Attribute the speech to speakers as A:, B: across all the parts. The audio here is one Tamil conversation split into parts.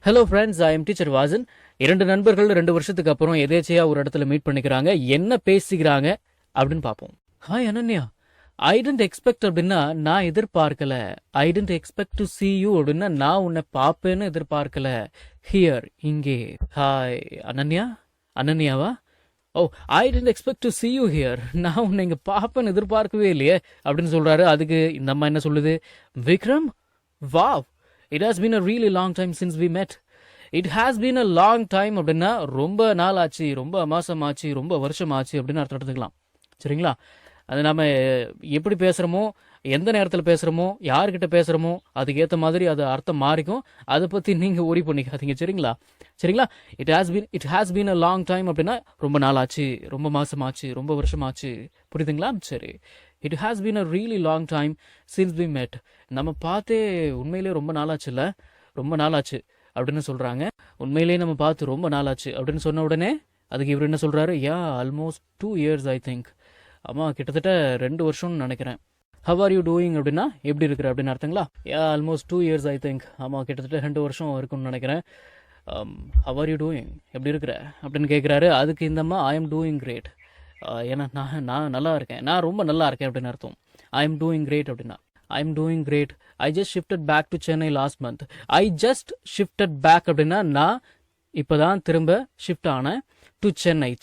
A: Hello friends, I am teacher Vasan. 2 நண்பர்கள் 2 வருஷத்துக்கு அப்புறம் எதேச்சையா ஒரு இடத்துல மீட் பண்ணிக்கிறாங்க. என்ன பேசிக்கிறாங்க அப்படின்னு பார்ப்போம். Hi Ananya, I tend expect அப்படின்னா நான் எதிர்பார்க்கல. I tend expect to see you அப்படின்னா நான் உன்னை பார்ப்பேன்னு எதிர்பார்க்கல. ஹியர், இங்கே. ஹாய் அனன்யா. அனன்யாவா? Oh, I tend expect to see you here. நான் உன்னை இங்கே பார்ப்பேன்னு எதிர்பார்க்கவே இல்லையே அப்படின்னு சொல்றாரு. அதுக்கு இந்த அம்மா என்ன சொல்லுது? Vikram, wow, it has been a really long time since we met. It has been a long time அப்படின்னா ரொம்ப நாள் ஆச்சு, ரொம்ப மாசம் ஆச்சு, ரொம்ப வருஷம் ஆச்சு அப்படின்னு அர்த்தம் எடுத்துக்கலாம். சரிங்களா? அது நம்ம எப்படி பேசுகிறோமோ, எந்த நேரத்தில் பேசுகிறோமோ, யார்கிட்ட பேசுகிறோமோ அதுக்கேற்ற மாதிரி அது அர்த்தம் மாறிக்கும். அதை பற்றி நீங்கள் ஒரி பண்ணிக்காதீங்க. சரிங்களா? சரிங்களா? It has been a long time அப்படின்னா ரொம்ப நாள் ஆச்சு, ரொம்ப மாசம் ஆச்சு, ரொம்ப வருஷம் ஆச்சு. புரியுதுங்களா? சரி. It has been a really long time since we met. நம்ம பார்த்தே உண்மையிலே ரொம்ப நாளாச்சுல்ல, ரொம்ப நாளாச்சு அப்படின்னு சொல்கிறாங்க. உண்மையிலேயே நம்ம பார்த்து ரொம்ப நாளாச்சு அப்படின்னு சொன்ன உடனே அதுக்கு இவர் என்ன சொல்கிறாரு? Almost 2 years I think. ஆமாம், கிட்டத்தட்ட 2 வருஷம்னு நினைக்கிறேன். ஹவ் ஆர் யூ டூயிங் அப்படின்னா எப்படி இருக்கிற அப்படின்னு அர்த்தங்களா? Almost 2 years I think. ஆமாம், கிட்டத்தட்ட 2 வருஷம் இருக்குன்னு நினைக்கிறேன். ஹவ் ஆர் யூ டூயிங், எப்படி இருக்கிற அப்படின்னு கேட்குறாரு. அதுக்கு இந்தம்மா ஐ எம் டூயிங் கிரேட். ஏன்னா நான் நல்லா இருக்கேன், நான் ரொம்ப நல்லா இருக்கேன் அப்படின்னு அர்த்தம். ஐ எம் டூயிங் கிரேட் அப்படின்னா I am doing great. I just shifted back to Chennai last month. I just shifted back அப்படின்னா நான் இப்போ தான் திரும்ப ஷிஃப்ட் ஆனேன் டு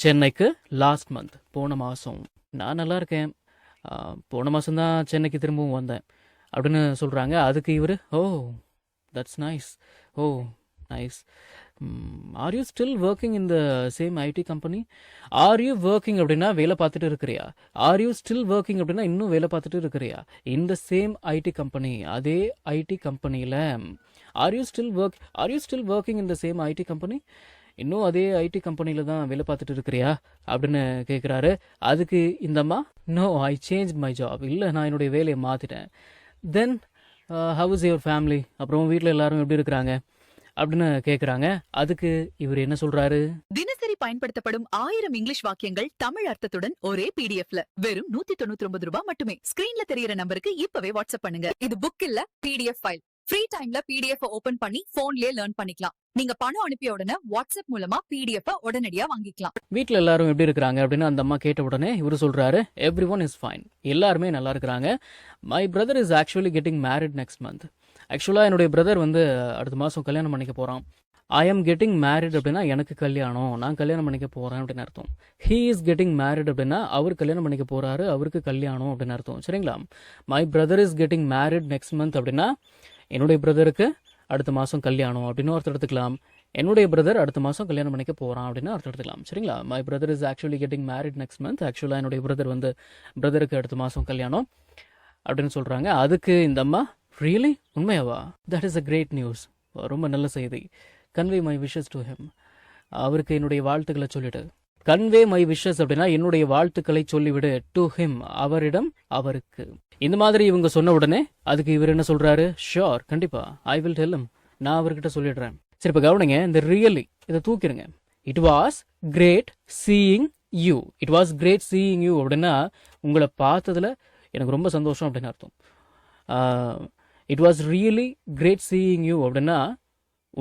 A: சென்னைக்கு லாஸ்ட் மந்த், போன மாதம். நான் நல்லா இருக்கேன், போன மாதம் தான் சென்னைக்கு திரும்பவும் வந்தேன் அப்படின்னு சொல்கிறாங்க. அதுக்கு இவர், oh that's nice, O nice. Are you still working in the same IT company? Are you working அப்படின்னா வேலை பார்த்துட்டு இருக்கிறியா? ஆர் யூ ஸ்டில் ஒர்க்கிங் அப்படின்னா இன்னும் வேலை பார்த்துட்டு இருக்கிறியா? இந்த சேம் ஐடி கம்பெனி, அதே ஐடி கம்பெனியில். Are you still working in the same IT company? இன்னும் அதே ஐடி கம்பெனியில் தான் வேலை பார்த்துட்டு இருக்கிறியா அப்படின்னு கேட்குறாரு. அதுக்கு இந்தம்மா, no, I change my job. இல்லை, நான் என்னுடைய வேலையை மாற்றிட்டேன். Then how is your family? அப்புறம் வீட்டில் எல்லாரும் எப்படி இருக்கிறாங்க அப்படின்னு கேக்குறாங்க. அதுக்கு இவர் என்ன சொல்றாரு?
B: தினசரி பயன்படுத்தப்படும் 1000 இங்கிலீஷ் வாக்கியங்கள் தமிழ் அர்த்தத்துடன் ஒரே பிடிஎஃப்ல வெறும் 199 ரூபாய் மட்டுமே. ஸ்கிரீன்ல தெரியற நம்பருக்கு இப்பவே வாட்ஸ்அப் பண்ணுங்க. இது புக் இல்ல, பிடிஎஃப் ஃபைல். ஃப்ரீ டைம்ல பிடிஎஃப் ஓபன் பண்ணி போன்லயே லேர்ன் பண்ணிக்கலாம். நீங்க பணம் அனுப்பிய உடனே வாட்ஸ்அப் மூலமா பிடிஎஃப் உடனடியா வாங்கிக்கலாம்.
A: வீட்டில் எல்லாரும் எப்படி இருக்கிறாங்க அப்படின்னு அந்த அம்மா கேட்ட உடனே இவர் சொல்றாரு, எவ்ரி ஒன் இஸ் ஃபைன். எல்லாருமே நல்லா இருக்கிறாங்க. My brother is actually getting married next month. ஆக்சுவலாக என்னுடைய பிரதர் வந்து அடுத்த மாதம் கல்யாணம் பண்ணிக்க போகிறான். ஐ எம் கெட்டிங் மேரிட் அப்படின்னா எனக்கு கல்யாணம், நான் கல்யாணம் பண்ணிக்க போகிறேன் அப்படின்னு அர்த்தம். ஹீ இஸ் கெட்டிங் மேரிட் அப்படின்னா அவர் கல்யாணம் பண்ணிக்க போகிறாரு, அவருக்கு கல்யாணம் அப்படின்னு அர்த்தம். சரிங்களா? My brother is getting married next month அப்படின்னா என்னுடைய பிரதருக்கு அடுத்த மாதம் கல்யாணம் அப்படின்னு அர்த்தம் எடுத்துக்கலாம். என்னுடைய பிரதர் அடுத்த மாதம் கல்யாணம் பண்ணிக்க போகிறான் அப்படின்னு அர்த்தம் எடுத்துக்கலாம். சரிங்களா? My brother is actually getting married next month. ஆக்சுவலாக என்னுடைய பிரதருக்கு அடுத்த மாதம் கல்யாணம் அப்படின்னு சொல்கிறாங்க. அதுக்கு இந்த அம்மா, ரியலி? உண்மையாவா? That is a great news. ரொம்ப நல்ல செய்தி. Convey my wishes to him. அவருக்கு என்னுடைய வாழ்த்துக்களை சொல்லிவிடு. கன்வே மை விஷஸ் அப்படின்னா என்னுடைய வாழ்த்துக்களை சொல்லிவிடு. டு ஹிம், அவரிடம், அவருக்கு. இந்த மாதிரி இவங்க சொன்ன உடனே அதுக்கு இவர் என்ன சொல்றாரு? ஷியோர், கண்டிப்பா, ஐ வில் டெல் ஹிம். நான் அவர்கிட்ட சொல்லிடுறேன். சரி, இப்போ கவனிங்க, இந்த ரியலி இதை தூக்கிடுங்க. It was great seeing you. It was great seeing you அப்படின்னா உங்களை பார்த்ததுல எனக்கு ரொம்ப சந்தோஷம் அப்படின்னு அர்த்தம். It was really great seeing you அப்படின்னா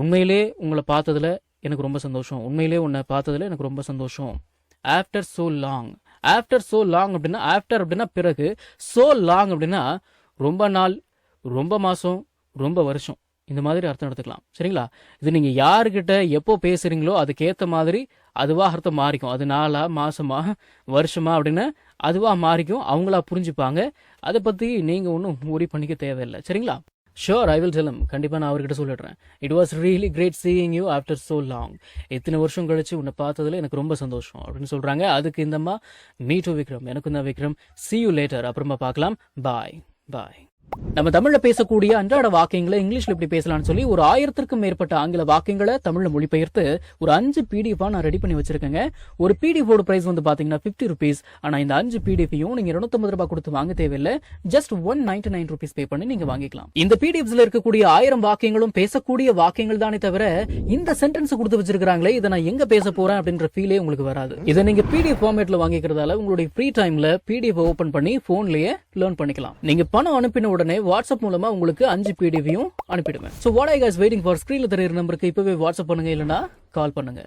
A: உண்மையிலே உங்களை பார்த்ததுல எனக்கு ரொம்ப சந்தோஷம், உண்மையிலே உன்னை பார்த்ததுல எனக்கு ரொம்ப சந்தோஷம். After so long. After so long அப்படின்னா ஆஃப்டர் அப்படின்னா பிறகு, சோ லாங் அப்படின்னா ரொம்ப நாள், ரொம்ப மாதம், ரொம்ப வருஷம், இந்த மாதிரி அர்த்தம் எடுத்துக்கலாம். சரிங்களா? இது நீங்கள் யாருக்கிட்ட எப்போ பேசுகிறீங்களோ அதுக்கேற்ற மாதிரி அதுவாக அர்த்தம் மாறிக்கும். அது நாளா, மாசமா, வருஷமா அப்படின்னு அதுவாக மாறிக்கும். அவங்களா புரிஞ்சுப்பாங்க. அதை பற்றி நீங்கள் ஒன்றும் worry பண்ணிக்க தேவையில்லை. சரிங்களா? Sure, I will tell him. கண்டிப்பாக நான் அவர்கிட்ட சொல்லிடுறேன். It was really great seeing you after so long. இத்தனை வருஷம் கழிச்சு உன்னை பார்த்ததுல எனக்கு ரொம்ப சந்தோஷம் அப்படின்னு சொல்கிறாங்க. அதுக்கு இந்தம்மா, மீ டு விக்ரம். எனக்கும் தான் விக்ரம். see you later. அப்புறமா பார்க்கலாம். பாய் பாய். நம்ம தமிழ்ல பேசக்கூடிய அன்றாட வாக்கியங்களை இங்கிலீஷ்ல எப்படி பேசலாம்னு சொல்லி ஒரு 1000க்கும் மேற்பட்ட ஆங்கில வாக்கியங்களை தமிழ்ல மொழிபெயர்த்து ஒரு 5 PDF நான் ரெடி பண்ணி வச்சிருக்கேங்க. ஒரு PDF ஓட பிரைஸ் வந்து பாத்தீங்கன்னா 50 rupees. ஆனா இந்த 5 PDFையும் நீங்க 250 ரூபாய் கொடுத்து வாங்க தேவையில்லை. ஜஸ்ட் 199 rupees பே பண்ணி நீங்க வாங்கிக்கலாம். இந்த PDFஸ்ல இருக்கக்கூடிய 1000 வாக்கியங்களும் பேசக்கூடிய வாக்கியங்கள் தானே தவிர இந்த சென்டென்ஸ் கொடுத்து வச்சிருக்காங்களே இதை நான் எங்க பேச போறேன் அப்படின்ற ஃபீலே உங்களுக்கு வராது. இதை நீங்க PDF ஃபார்மேட்ல வாங்கிக்கிறதால உங்களுடைய ஃப்ரீ டைம்ல PDF ஓபன் பண்ணி போன்லயே லேர்ன் பண்ணிக்கலாம். நீங்க பணம் அனுப்பின உடனே வாட்ஸ்அப் மூலமா உங்களுக்கு 5 பிடிஎஃபையும் அனுப்பிடுவேன். So what I guys waiting for? ஸ்க்ரீன்ல தெரியுற நம்பருக்கு இப்பவே வாட்ஸ்அப் பண்ணுங்க, இல்லைன்னா கால் பண்ணுங்க.